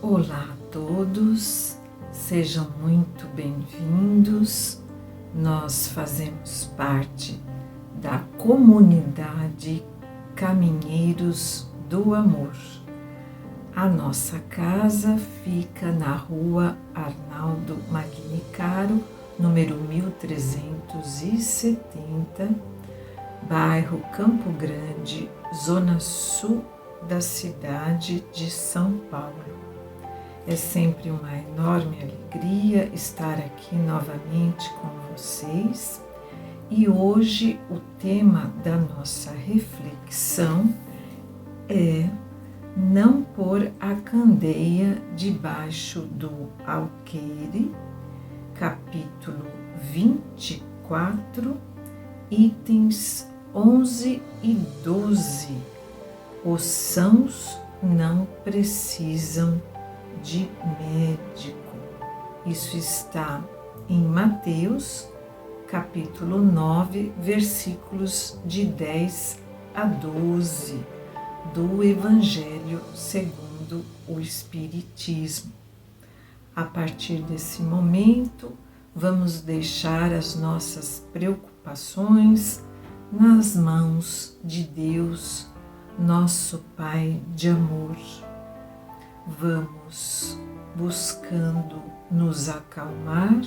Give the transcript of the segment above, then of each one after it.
Olá a todos, sejam muito bem-vindos. Nós fazemos parte da comunidade Caminheiros do Amor. A nossa casa fica na rua Arnaldo Magnicaro, número 1370, bairro Campo Grande, zona sul da cidade de São Paulo. É sempre uma enorme alegria estar aqui novamente com vocês e hoje o tema da nossa reflexão é não pôr a candeia debaixo do alqueire, capítulo 24, itens 11 e 12. Os sãos não precisam de médico. Isso está em Mateus, capítulo 9, versículos de 10 a 12, do Evangelho segundo o Espiritismo. A partir desse momento, vamos deixar as nossas preocupações nas mãos de Deus, nosso Pai de amor. Vamos buscando nos acalmar.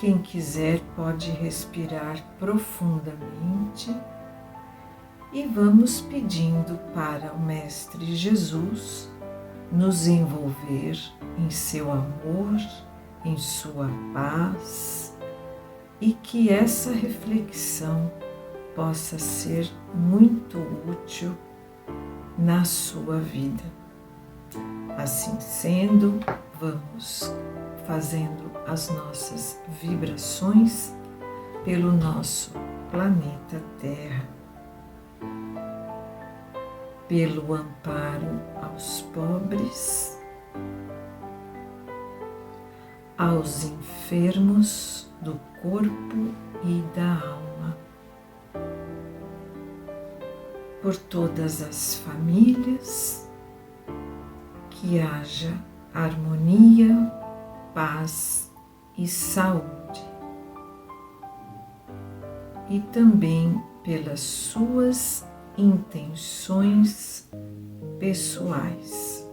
Quem quiser pode respirar profundamente e vamos pedindo para o Mestre Jesus nos envolver em seu amor, em sua paz e que essa reflexão possa ser muito útil na sua vida. Assim sendo, vamos fazendo as nossas vibrações pelo nosso planeta Terra, pelo amparo aos pobres, aos enfermos do corpo e da alma, por todas as famílias, que haja harmonia, paz e saúde, e também pelas suas intenções pessoais.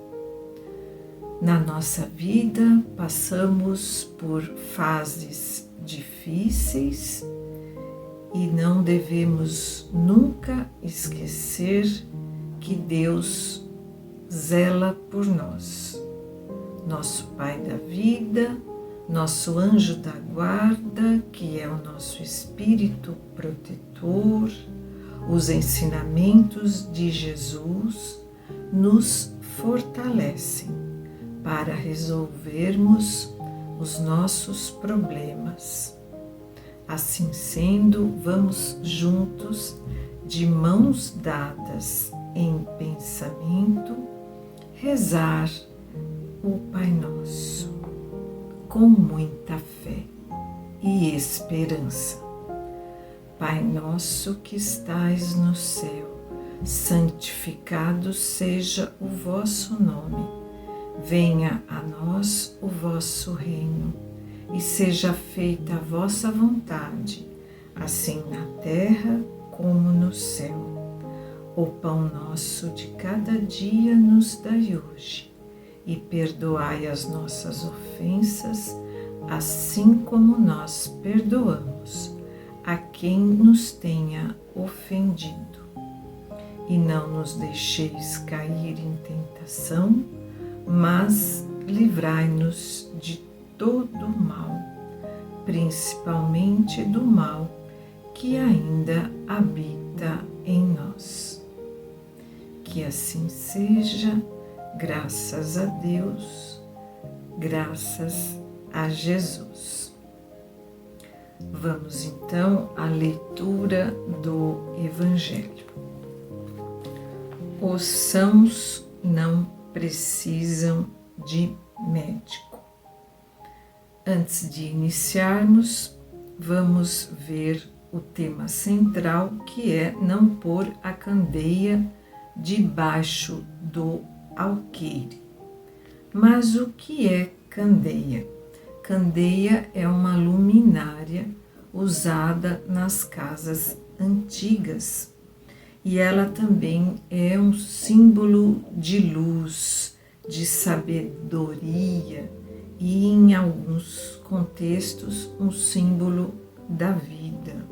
Na nossa vida passamos por fases difíceis e não devemos nunca esquecer que Deus zela por nós, nosso Pai da vida, nosso anjo da guarda, que é o nosso espírito protetor. Os ensinamentos de Jesus nos fortalecem para resolvermos os nossos problemas. Assim sendo, vamos juntos, de mãos dadas em pensamento, rezar o Pai Nosso com muita fé e esperança. Pai nosso que estais no céu, santificado seja o vosso nome. Venha a nós o vosso reino e seja feita a vossa vontade, assim na terra como no céu. O pão nosso de cada dia nos dai hoje, e perdoai as nossas ofensas, assim como nós perdoamos a quem nos tenha ofendido. E não nos deixeis cair em tentação, mas livrai-nos de todo mal, principalmente do mal que ainda habita em nós. Que assim seja, graças a Deus, graças a Jesus. Vamos então à leitura do Evangelho. Os sãos não precisam de médico. Antes de iniciarmos, vamos ver o tema central, que é não pôr a candeia debaixo do alqueire. Mas o que é candeia? Candeia é uma luminária usada nas casas antigas e ela também é um símbolo de luz, de sabedoria e, em alguns contextos, um símbolo da vida.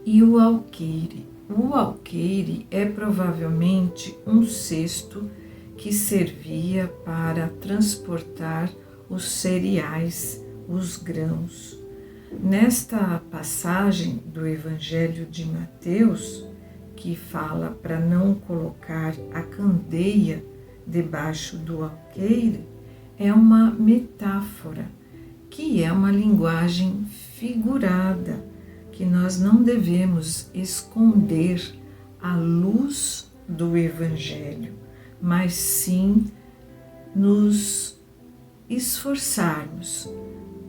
E o alqueire? O alqueire é provavelmente um cesto que servia para transportar os cereais, os grãos. Nesta passagem do Evangelho de Mateus, que fala para não colocar a candeia debaixo do alqueire, é uma metáfora, que é uma linguagem figurada, que nós não devemos esconder a luz do Evangelho, mas sim nos esforçarmos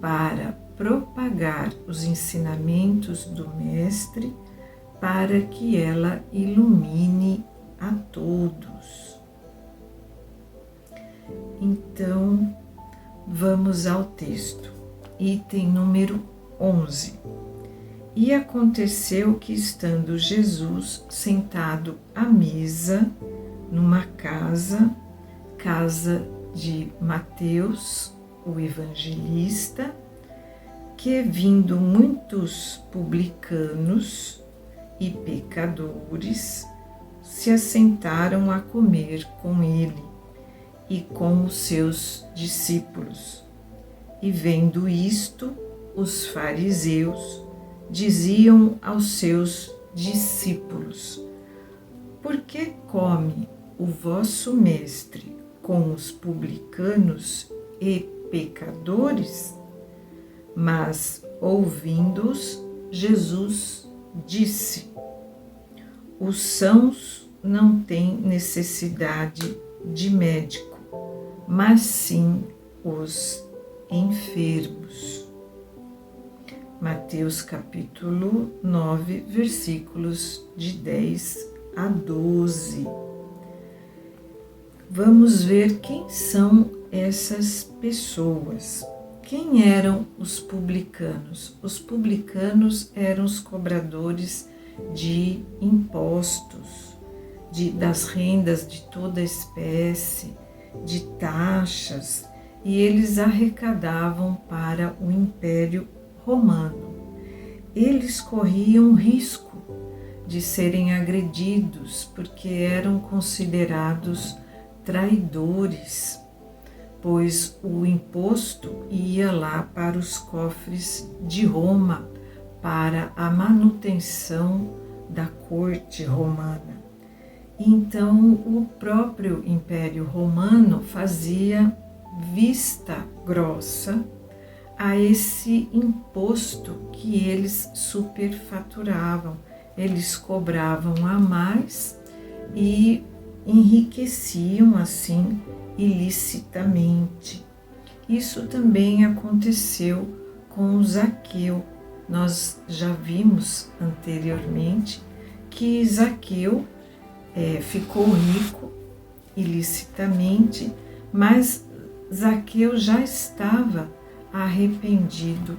para propagar os ensinamentos do Mestre para que ela ilumine a todos. Então, vamos ao texto, item número 11. E aconteceu que, estando Jesus sentado à mesa, numa casa de Mateus, o evangelista, que vindo muitos publicanos e pecadores se assentaram a comer com ele e com os seus discípulos. E vendo isto, os fariseus diziam aos seus discípulos: por que come o vosso mestre com os publicanos e pecadores? Mas, ouvindo-os, Jesus disse: os sãos não têm necessidade de médico, mas sim os enfermos. Mateus capítulo 9, versículos de 10 a 12. Vamos ver quem são essas pessoas. Quem eram os publicanos? Os publicanos eram os cobradores de impostos, das rendas de toda espécie, de taxas, e eles arrecadavam para o Império Romano. Eles corriam risco de serem agredidos porque eram considerados traidores, pois o imposto ia lá para os cofres de Roma, para a manutenção da corte romana. Então, o próprio Império Romano fazia vista grossa a esse imposto que eles superfaturavam. Eles cobravam a mais e enriqueciam assim ilicitamente. Isso também aconteceu com Zaqueu. Nós já vimos anteriormente que Zaqueu ficou rico ilicitamente, mas Zaqueu já estava arrependido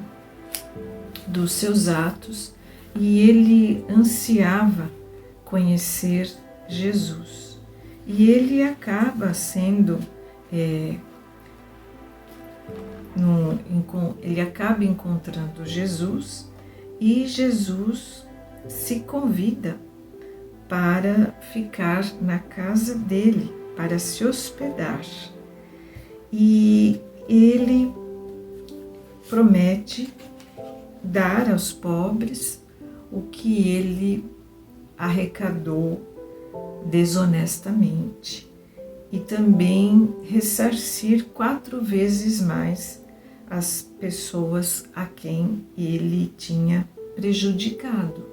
dos seus atos e ele ansiava conhecer Jesus. E ele acaba sendo, ele acaba encontrando Jesus e Jesus se convida para ficar na casa dele, para se hospedar. E ele promete dar aos pobres o que ele arrecadou desonestamente e também ressarcir 4 vezes mais as pessoas a quem ele tinha prejudicado.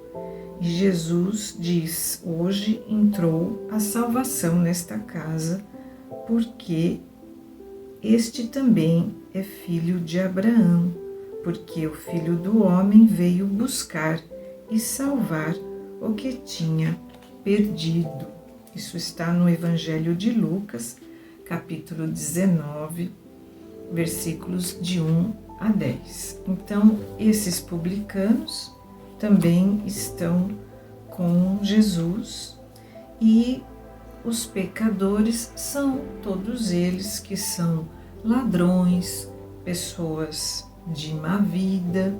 E Jesus diz: hoje entrou a salvação nesta casa, porque este também é filho de Abraão, porque o Filho do Homem veio buscar e salvar o que tinha perdido. Isso está no Evangelho de Lucas, capítulo 19, versículos de 1 a 10. Então, esses publicanos também estão com Jesus e os pecadores são todos eles que são ladrões, pessoas de má vida,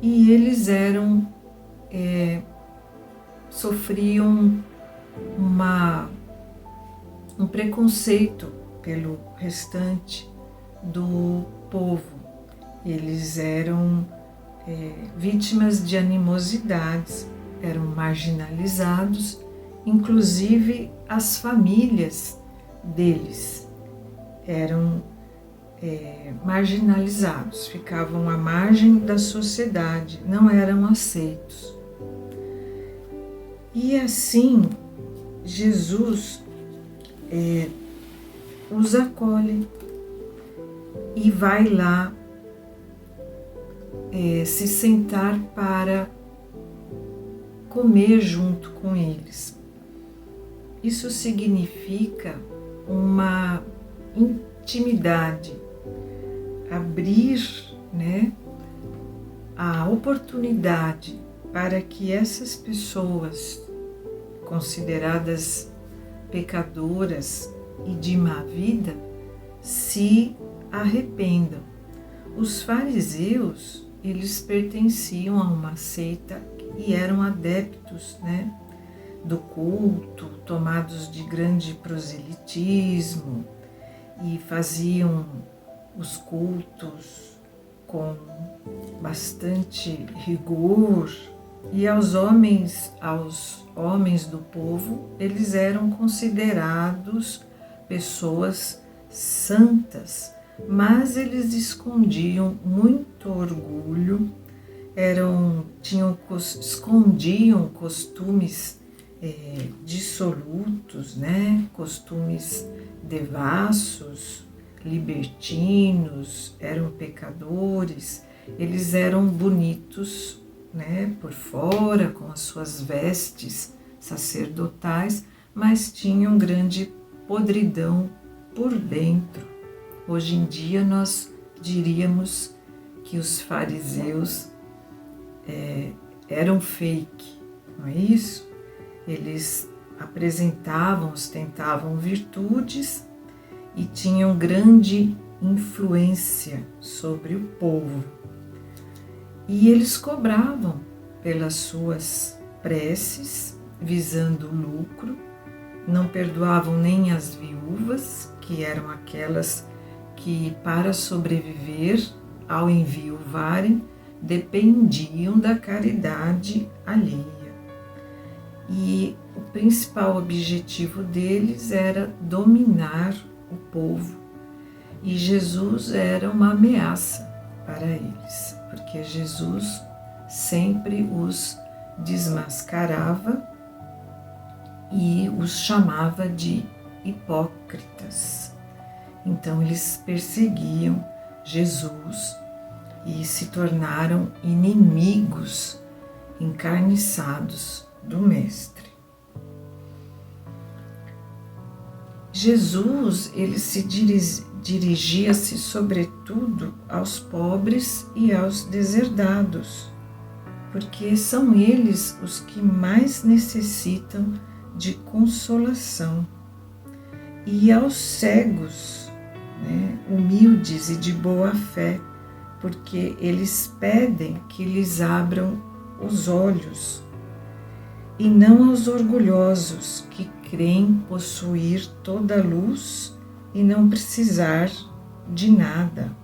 e eles sofriam um preconceito pelo restante do povo. Eles eram vítimas de animosidades, eram marginalizados, inclusive as famílias deles eram marginalizados, ficavam à margem da sociedade, não eram aceitos. E assim, Jesus os acolhe e vai lá se sentar para comer junto com eles. Isso significa uma intimidade, abrir, a oportunidade para que essas pessoas consideradas pecadoras e de má vida se arrependam. Os fariseus, eles pertenciam a uma seita e eram adeptos, do culto, tomados de grande proselitismo, e faziam os cultos com bastante rigor. E aos homens do povo, eles eram considerados pessoas santas, mas eles escondiam muito orgulho, escondiam costumes dissolutos, costumes devassos, libertinos, eram pecadores. Eles eram bonitos, por fora, com as suas vestes sacerdotais, mas tinham grande podridão por dentro. Hoje em dia nós diríamos que os fariseus eram fake, não é isso? Eles ostentavam virtudes e tinham grande influência sobre o povo. E eles cobravam pelas suas preces, visando lucro, não perdoavam nem as viúvas, que eram aquelas que, para sobreviver, ao enviuvarem, dependiam da caridade alheia. E o principal objetivo deles era dominar o povo. E Jesus era uma ameaça para eles, porque Jesus sempre os desmascarava e os chamava de hipócritas. Então eles perseguiam Jesus e se tornaram inimigos encarniçados do Mestre. Jesus, ele se dirigia-se sobretudo aos pobres e aos deserdados, porque são eles os que mais necessitam de consolação, e aos cegos, humildes e de boa fé, porque eles pedem que lhes abram os olhos, e não aos orgulhosos que creem possuir toda a luz e não precisar de nada.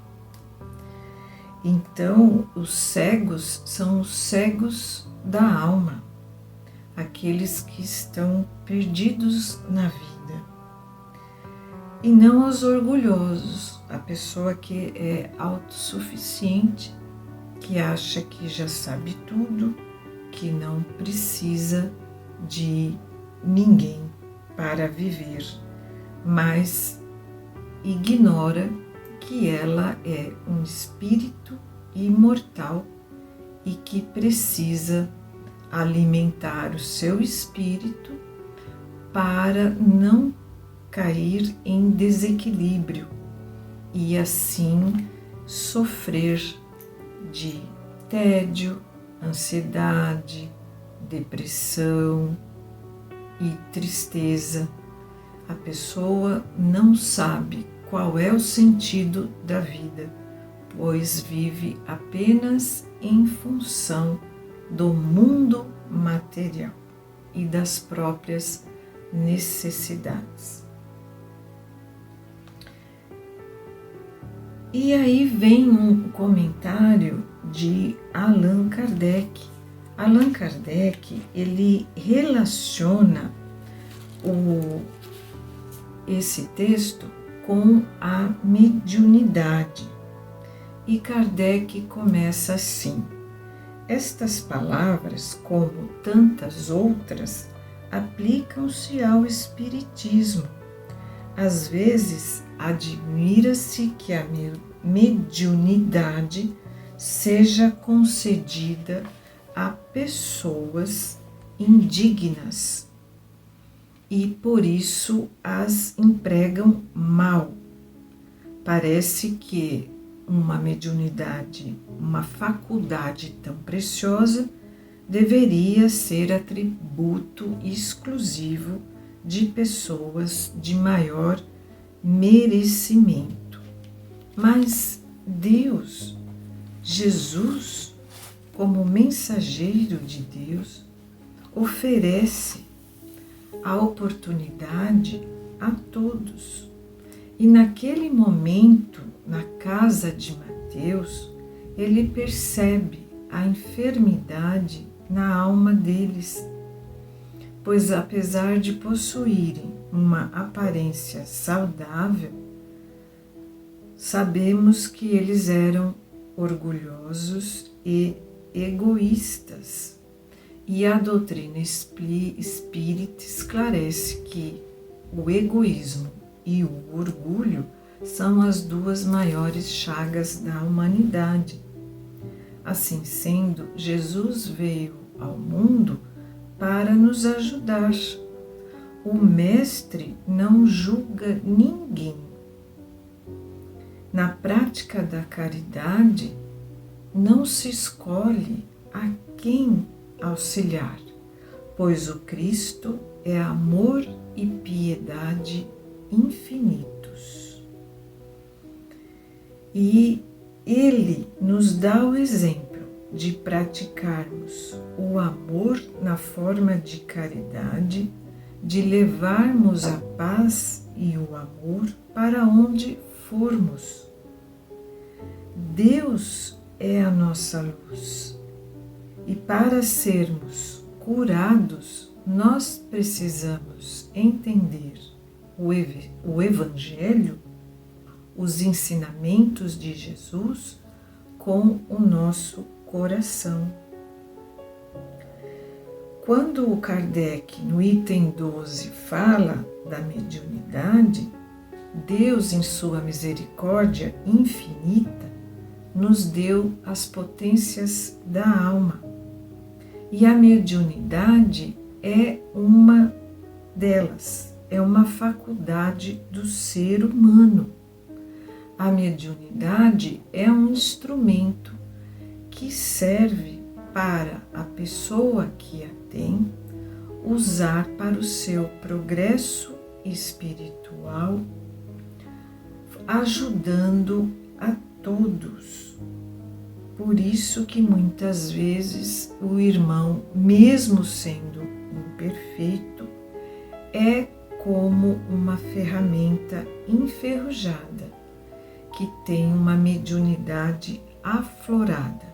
Então, os cegos são os cegos da alma, aqueles que estão perdidos na vida. E não aos orgulhosos, a pessoa que é autossuficiente, que acha que já sabe tudo, que não precisa de ninguém para viver, mas ignora que ela é um espírito imortal e que precisa alimentar o seu espírito para não cair em desequilíbrio e assim sofrer de tédio, ansiedade, depressão e tristeza. A pessoa não sabe qual é o sentido da vida, pois vive apenas em função do mundo material e das próprias necessidades. E aí vem um comentário de Allan Kardec. Allan Kardec, ele relaciona esse texto com a mediunidade. E Kardec começa assim: estas palavras, como tantas outras, aplicam-se ao espiritismo. Às vezes, admira-se que a mediunidade seja concedida a pessoas indignas e por isso as empregam mal. Parece que uma mediunidade, uma faculdade tão preciosa, deveria ser atributo exclusivo de pessoas de maior merecimento. Mas Deus, Jesus, como mensageiro de Deus, oferece a oportunidade a todos. E naquele momento, na casa de Mateus, ele percebe a enfermidade na alma deles, pois apesar de possuírem uma aparência saudável, sabemos que eles eram orgulhosos e egoístas. E a doutrina espírita esclarece que o egoísmo e o orgulho são as duas maiores chagas da humanidade. Assim sendo, Jesus veio ao mundo para nos ajudar. O Mestre não julga ninguém. Na prática da caridade, não se escolhe a quem auxiliar, pois o Cristo é amor e piedade infinitos. E Ele nos dá o exemplo de praticarmos o amor na forma de caridade, de levarmos a paz e o amor para onde formos. Deus é a nossa luz. E para sermos curados, nós precisamos entender o Evangelho, os ensinamentos de Jesus, com o nosso coração. Quando o Kardec, no item 12, fala da mediunidade, Deus, em sua misericórdia infinita, nos deu as potências da alma. E a mediunidade é uma delas, é uma faculdade do ser humano. A mediunidade é um instrumento que serve para a pessoa que a tem usar para o seu progresso espiritual, ajudando a todos. Por isso que muitas vezes o irmão, mesmo sendo imperfeito, é como uma ferramenta enferrujada, que tem uma mediunidade aflorada.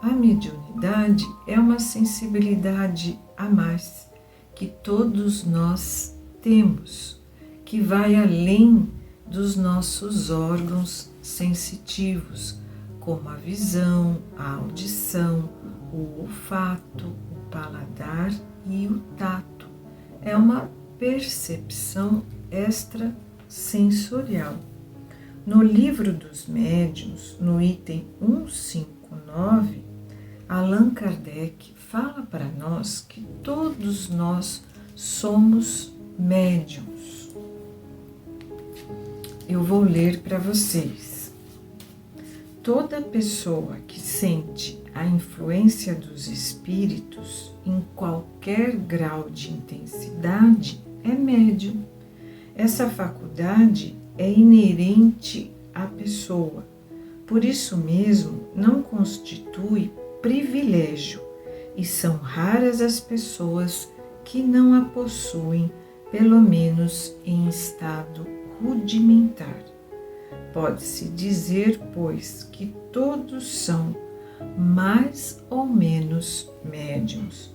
A mediunidade é uma sensibilidade a mais que todos nós temos, que vai além dos nossos órgãos sensitivos, como a visão, a audição, o olfato, o paladar e o tato. É uma percepção extrasensorial. No Livro dos Médiuns, no item 159, Allan Kardec fala para nós que todos nós somos médiuns. eu vou ler para vocês. Toda pessoa que sente a influência dos espíritos em qualquer grau de intensidade é médium. Essa faculdade é inerente à pessoa. Por isso mesmo, não constitui privilégio e são raras as pessoas que não a possuem, pelo menos em estado rudimentar. Pode-se dizer, pois, que todos são mais ou menos médiuns.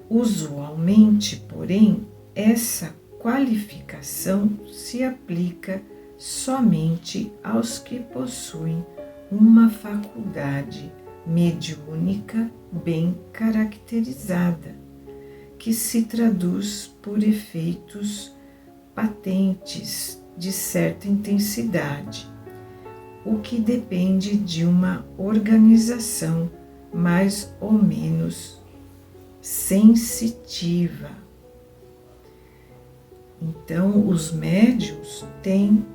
Usualmente, porém, essa qualificação se aplica somente aos que possuem uma faculdade mediúnica bem caracterizada, que se traduz por efeitos patentes de certa intensidade, o que depende de uma organização mais ou menos sensitiva. Então, os médiuns têm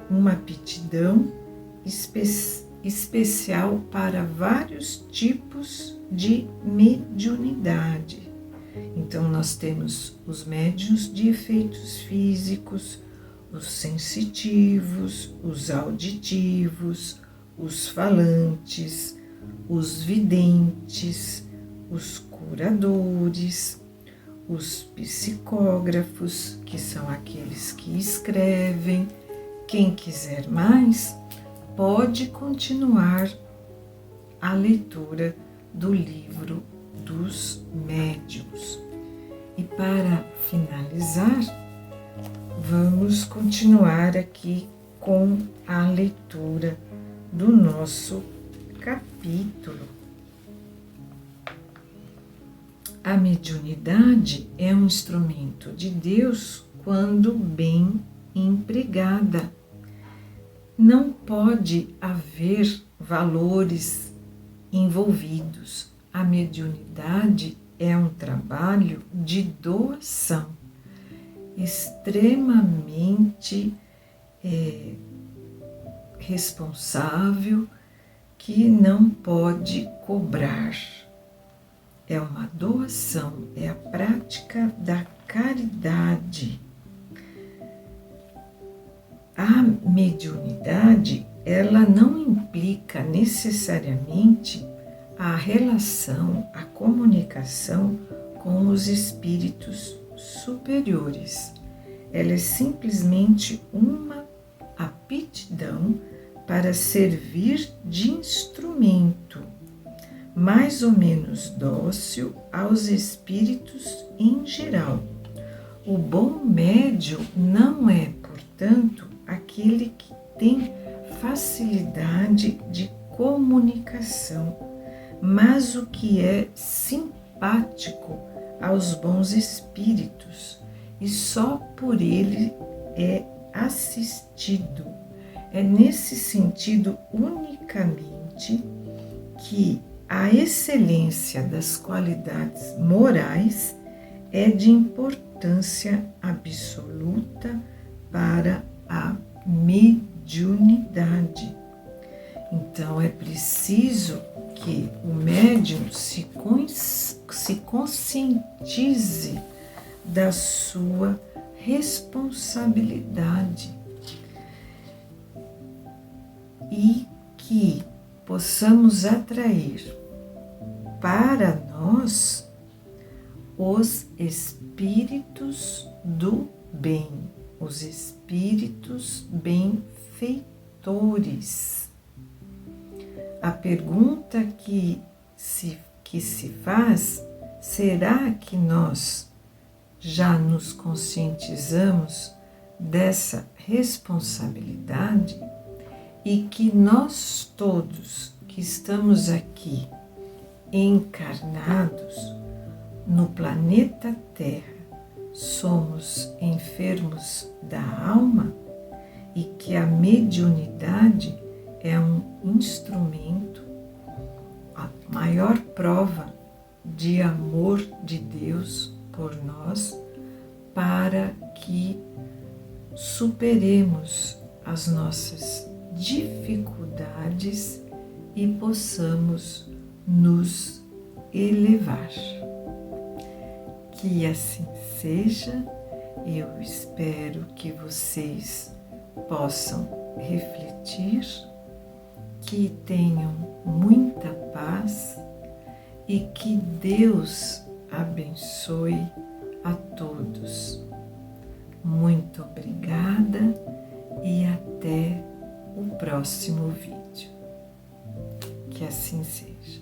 uma aptidão especial para vários tipos de mediunidade. Então, nós temos os médiuns de efeitos físicos, os sensitivos, os auditivos, os falantes, os videntes, os curadores, os psicógrafos, que são aqueles que escrevem. Quem quiser mais, pode continuar a leitura do livro dos médiuns. E para finalizar, vamos continuar aqui com a leitura do nosso capítulo. A mediunidade é um instrumento de Deus quando bem empregada. Não pode haver valores envolvidos. A mediunidade é um trabalho de doação, extremamente responsável, que não pode cobrar. É uma doação, é a prática da caridade. A mediunidade, ela não implica necessariamente a relação, a comunicação com os espíritos superiores. Ela é simplesmente uma aptidão para servir de instrumento, mais ou menos dócil aos espíritos em geral. O bom médium não é, portanto, aquele que tem facilidade de comunicação, mas o que é simpático aos bons espíritos e só por ele é assistido. É nesse sentido unicamente que a excelência das qualidades morais é de importância absoluta para a mediunidade. Então é preciso que o médium se conscientize da sua responsabilidade e que possamos atrair para nós os espíritos do bem, os espíritos benfeitores. A pergunta que se faz: será que nós já nos conscientizamos dessa responsabilidade e que nós todos que estamos aqui encarnados no planeta Terra somos enfermos da alma e que a mediunidade é um instrumento, a maior prova de amor de Deus por nós, para que superemos as nossas dificuldades e possamos nos elevar. Que assim seja. Eu espero que vocês possam refletir, que tenham muita paz e que Deus abençoe a todos. Muito obrigada e até o próximo vídeo. Que assim seja.